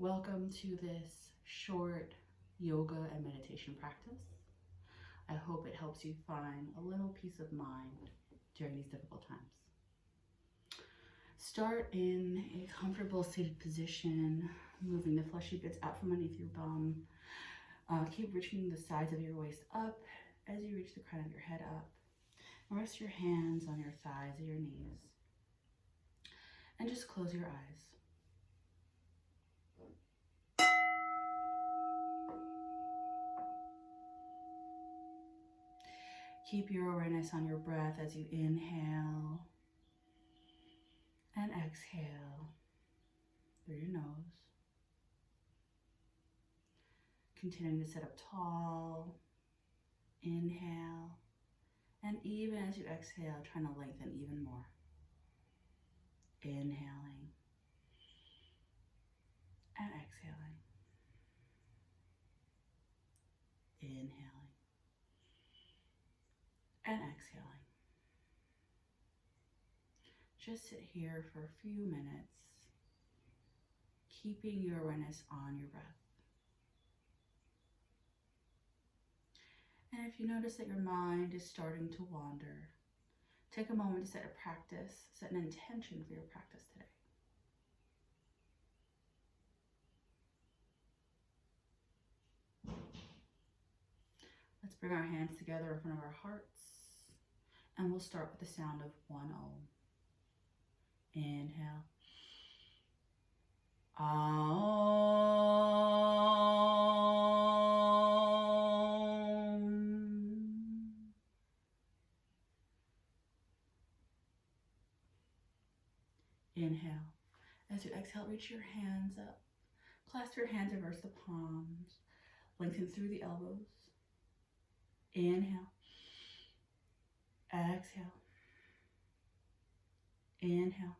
Welcome to this short yoga and meditation practice. I hope it helps you find a little peace of mind during these difficult times. Start in a comfortable seated position, moving the fleshy bits out from underneath your bum. Keep reaching the sides of your waist up as you reach the crown of your head up. And rest your hands on your thighs or your knees. And just close your eyes. Keep your awareness on your breath as you inhale and exhale through your nose. Continuing to sit up tall, inhale, and even as you exhale, trying to lengthen even more. Inhaling and exhaling. Inhaling and exhaling. Just sit here for a few minutes, keeping your awareness on your breath. And if you notice that your mind is starting to wander, take a moment to set an intention for your practice today. Let's bring our hands together in front of our hearts, and we'll start with the sound of one Om. Inhale. Om. Inhale. As you exhale, reach your hands up. Clasp your hands, reverse the palms. Lengthen through the elbows. Inhale. Exhale. Inhale.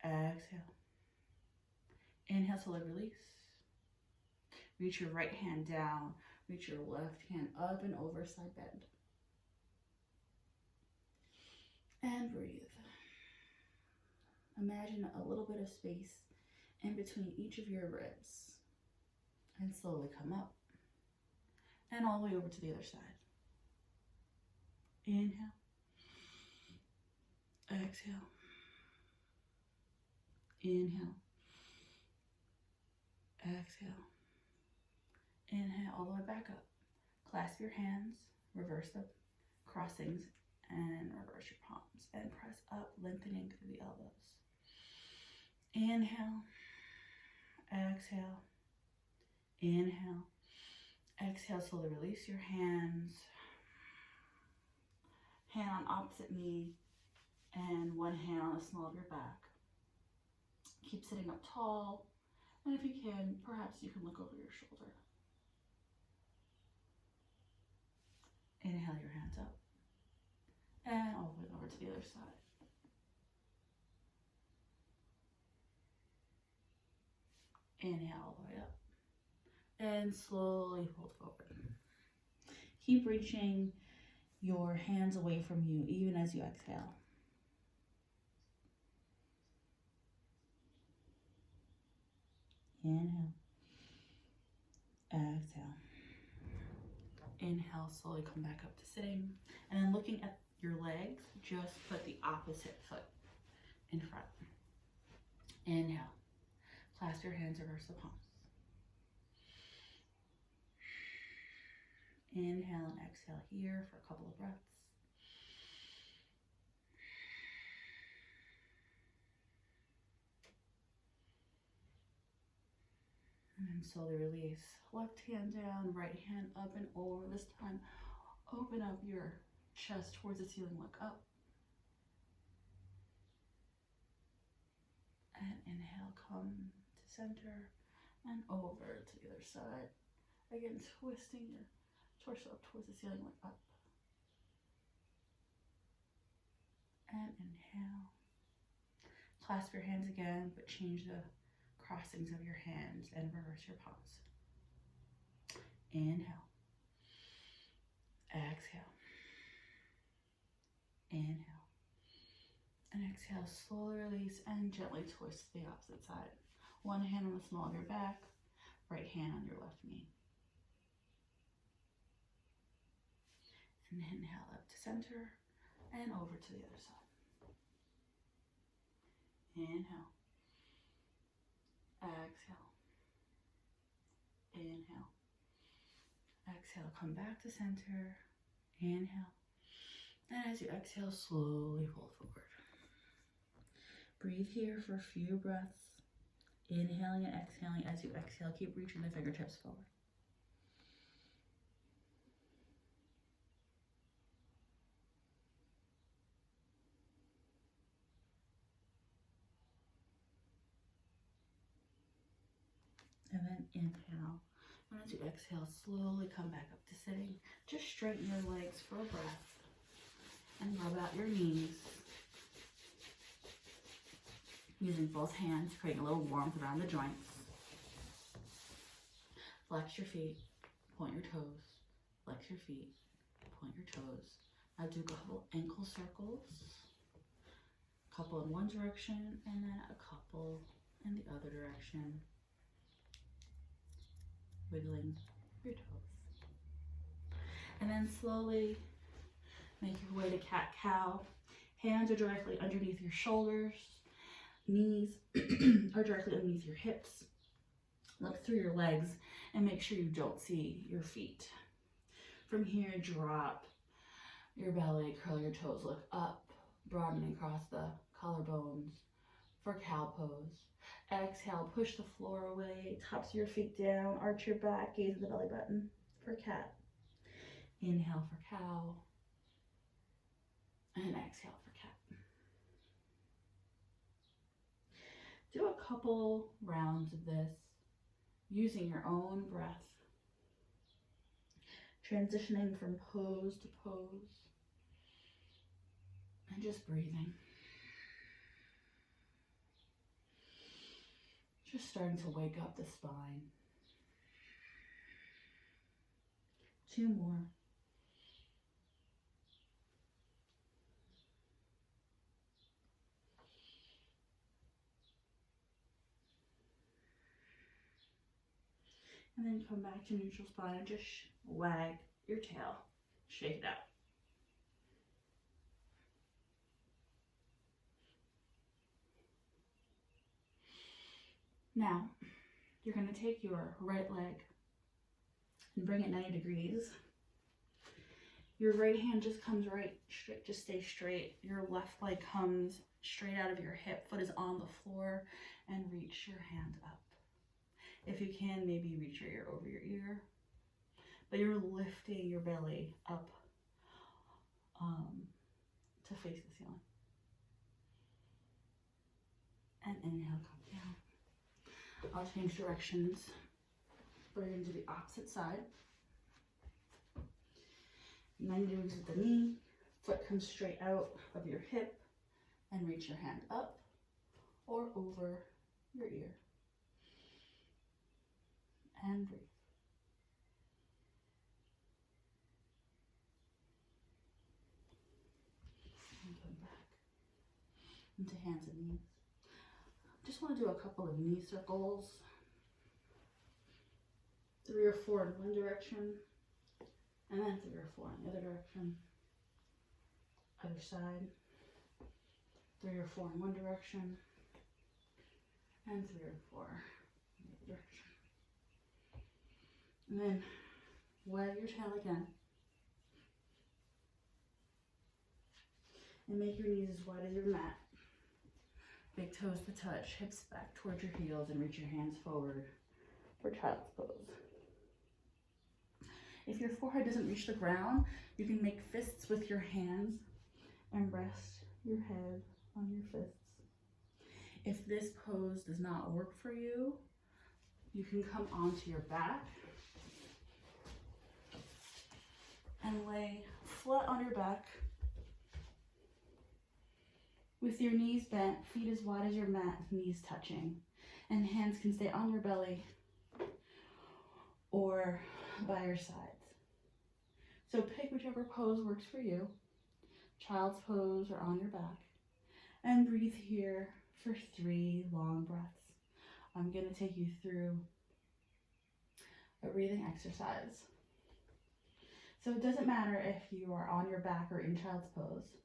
Exhale. Inhale, slowly release. Reach your right hand down. Reach your left hand up and over, side bend. And breathe. Imagine a little bit of space in between each of your ribs. And slowly come up. And all the way over to the other side. Inhale. Exhale. Inhale. Exhale. Inhale all the way back up. Clasp your hands, reverse the crossings, and reverse your palms. And press up, lengthening through the elbows. Inhale. Exhale. Inhale. Exhale, slowly release your hands. Hand on opposite knee and one hand on the small of your back. Keep sitting up tall, and if you can, perhaps you can look over your shoulder. Inhale your hands up, and all the way over to the other side. Inhale all the way up, and slowly fold forward. Keep reaching your hands away from you, even as you exhale. Inhale. Exhale. Inhale, slowly come back up to sitting. And then looking at your legs, just put the opposite foot in front. Inhale. Clasp your hands, reverse the palms. Inhale and exhale here for a couple of breaths. And then slowly release. Left hand down, right hand up and over. This time, open up your chest towards the ceiling, look up. And inhale, come to center and over to the other side. Again, twisting your torso up towards the ceiling, look up. And inhale. Clasp your hands again, but change the crossings of your hands and reverse your palms. Inhale. Exhale. Inhale. And exhale, slowly release and gently twist to the opposite side. One hand on the small of your back, right hand on your left knee. And inhale up to center and over to the other side. Inhale. Exhale. Inhale. Exhale, come back to center. Inhale. And as you exhale, slowly fold forward. Breathe here for a few breaths. Inhaling and exhaling. As you exhale, keep reaching the fingertips forward. And then inhale. And as you exhale, slowly come back up to sitting. Just straighten your legs for a breath. And rub out your knees. Using both hands, creating a little warmth around the joints. Flex your feet, point your toes. Flex your feet, point your toes. Now do a couple ankle circles. A couple in one direction and then a couple in the other direction. Wiggling your toes. And then slowly make your way to cat-cow. Hands are directly underneath your shoulders. Knees are directly underneath your hips. Look through your legs and make sure you don't see your feet. From here, drop your belly, curl your toes, look up, broadening across the collarbones for cow pose. Exhale, push the floor away, tops of your feet down, arch your back, gaze at the belly button for cat. Inhale for cow, and exhale for cat. Do a couple rounds of this using your own breath, transitioning from pose to pose, and just breathing. Just starting to wake up the spine. 2 more. And then come back to neutral spine and just wag your tail. Shake it out. Now, you're going to take your right leg and bring it 90 degrees. Your right hand just comes right straight, just stay straight. Your left leg comes straight out of your hip, foot is on the floor, and reach your hand up. If you can, maybe reach your ear over your ear, but you're lifting your belly up to face the ceiling. And inhale, come down. I'll change directions. Bring it to the opposite side. 90 degrees at the knee, foot comes straight out of your hip, and reach your hand up or over your ear. And breathe. And come back into hands and knees. Just want to do a couple of knee circles. 3 or 4 in one direction, and then 3 or 4 in the other direction. Other side. 3 or 4 in one direction, and 3 or 4 in the other direction. And then wag your tail again. And make your knees as wide as your mat. Big toes to touch, hips back towards your heels, and reach your hands forward for child's pose. If your forehead doesn't reach the ground, you can make fists with your hands and rest your head on your fists. If this pose does not work for you, you can come onto your back and lay flat on your back with your knees bent, feet as wide as your mat, knees touching, and hands can stay on your belly or by your sides. So pick whichever pose works for you, child's pose or on your back, and breathe here for 3 long breaths. I'm going to take you through a breathing exercise. So it doesn't matter if you are on your back or in child's pose.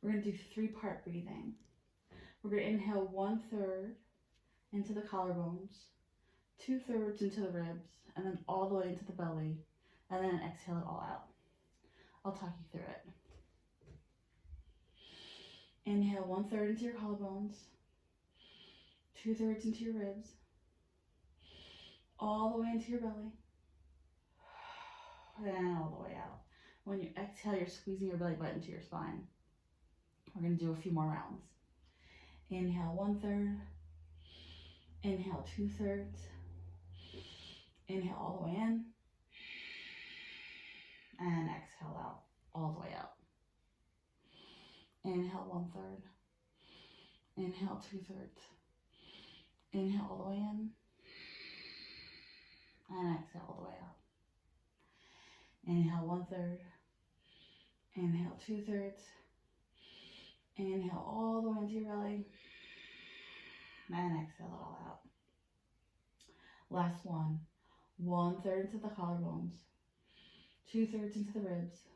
We're going to do 3-part breathing. We're going to inhale 1/3 into the collarbones, 2/3 into the ribs, and then all the way into the belly, and then exhale it all out. I'll talk you through it. Inhale 1/3 into your collarbones, 2/3 into your ribs, all the way into your belly, and all the way out. When you exhale, you're squeezing your belly button to your spine. We're going to do a few more rounds. Inhale 1/3, inhale 2/3, inhale all the way in, and exhale out, all the way out. Inhale 1/3, inhale 2/3, inhale all the way in, and exhale all the way out. Inhale 1/3, inhale 2/3, inhale all the way into your belly, and exhale it all out. Last one. 1/3 into the collarbones, 2/3 into the ribs,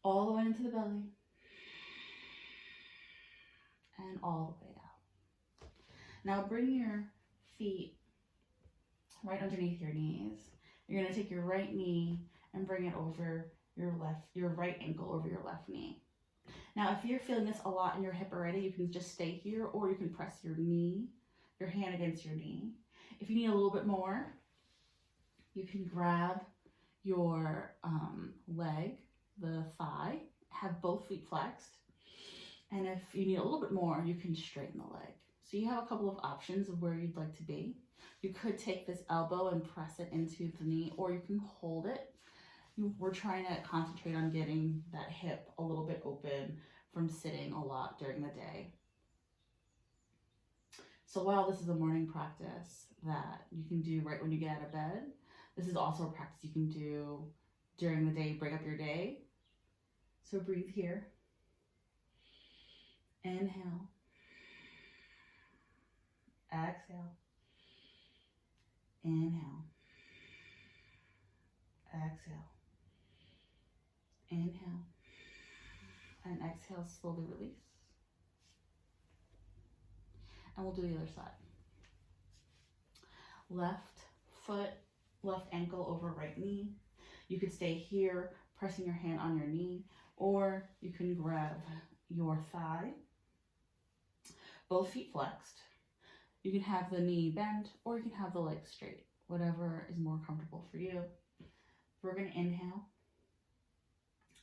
all the way into the belly, and all the way out. Now bring your feet right underneath your knees. You're going to take your right knee and bring it over your right ankle over your left knee. Now, if you're feeling this a lot in your hip already, you can just stay here, or you can press your hand against your knee. If you need a little bit more, you can grab your leg, the thigh, have both feet flexed. And if you need a little bit more, you can straighten the leg. So you have a couple of options of where you'd like to be. You could take this elbow and press it into the knee, or you can hold it. We're trying to concentrate on getting that hip a little bit open from sitting a lot during the day. So while this is a morning practice that you can do right when you get out of bed, this is also a practice you can do during the day, break up your day. So breathe here. Inhale. Exhale. Inhale. Exhale. Inhale. And exhale, slowly release. And we'll do the other side. Left foot, left ankle over right knee. You could stay here, pressing your hand on your knee, or you can grab your thigh, both feet flexed. You can have the knee bent, or you can have the legs straight, whatever is more comfortable for you. We're going to inhale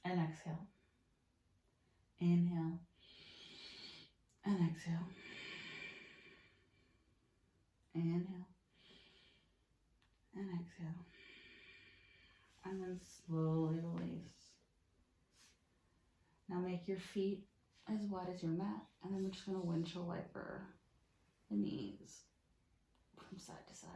and exhale. Inhale and exhale. Inhale and exhale. And then slowly release. Now make your feet as wide as your mat, and then we're just going to windshield wiper the knees from side to side.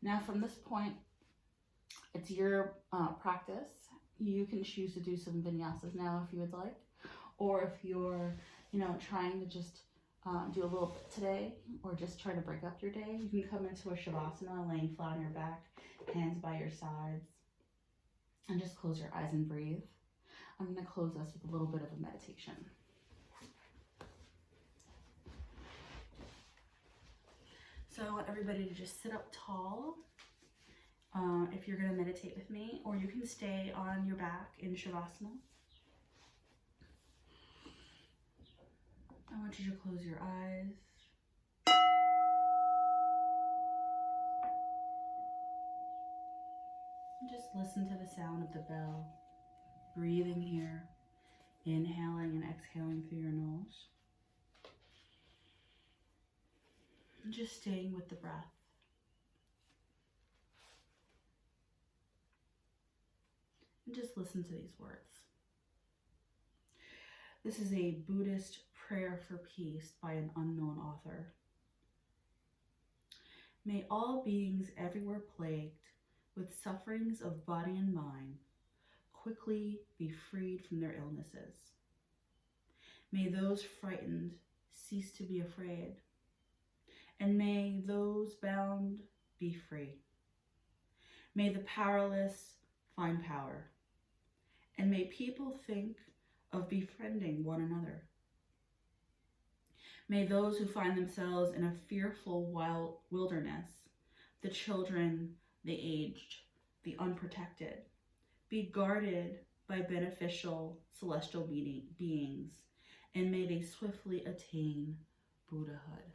Now from this point, it's your practice. You can choose to do some vinyasas now if you would like, or if you're, trying to just do a little bit today, or just try to break up your day, you can come into a shavasana, laying flat on your back, hands by your sides, and just close your eyes and breathe. I'm going to close us with a little bit of a meditation. So I want everybody to just sit up tall if you're going to meditate with me, or you can stay on your back in shavasana. I want you to close your eyes. And just listen to the sound of the bell. Breathing here, inhaling and exhaling through your nose. And just staying with the breath. And just listen to these words. This is a Buddhist prayer for peace by an unknown author. May all beings everywhere plagued with sufferings of body and mind quickly be freed from their illnesses. May those frightened cease to be afraid, and may those bound be free. May the powerless find power, and may people think of befriending one another. May those who find themselves in a fearful wild wilderness, the children, the aged, the unprotected, be guarded by beneficial celestial beings, and may they swiftly attain Buddhahood.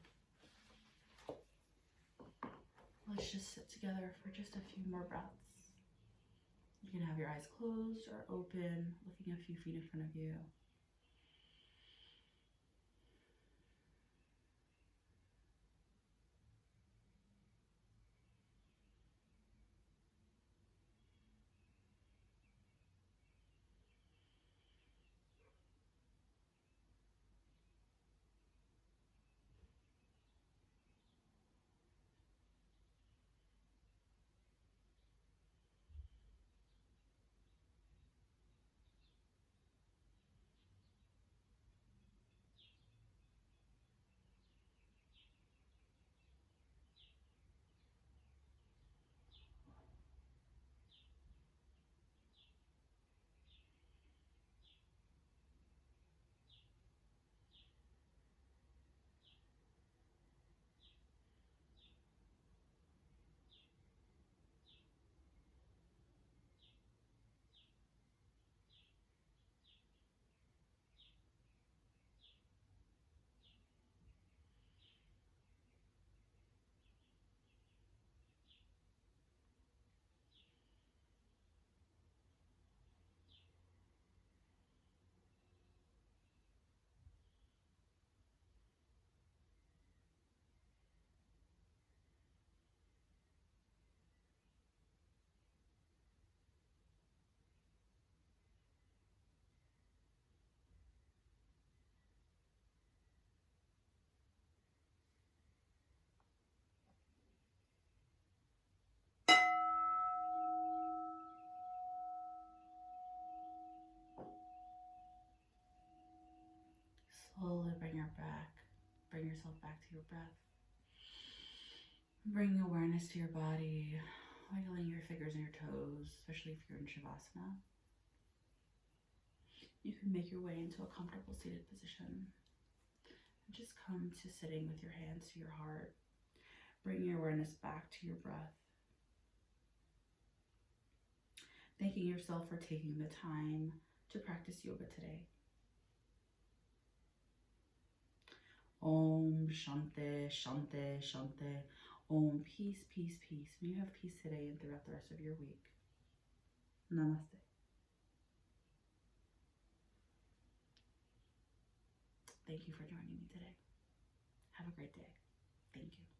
Let's just sit together for just a few more breaths. You can have your eyes closed or open, looking a few feet in front of you. Slowly bring yourself back to your breath. Bring awareness to your body, wiggling your fingers and your toes, especially if you're in Shavasana. You can make your way into a comfortable seated position. And just come to sitting with your hands to your heart. Bring your awareness back to your breath. Thanking yourself for taking the time to practice yoga today. Om Shanti, Shanti, Shanti. Om, peace, peace, peace. May you have peace today and throughout the rest of your week. Namaste. Thank you for joining me today. Have a great day. Thank you.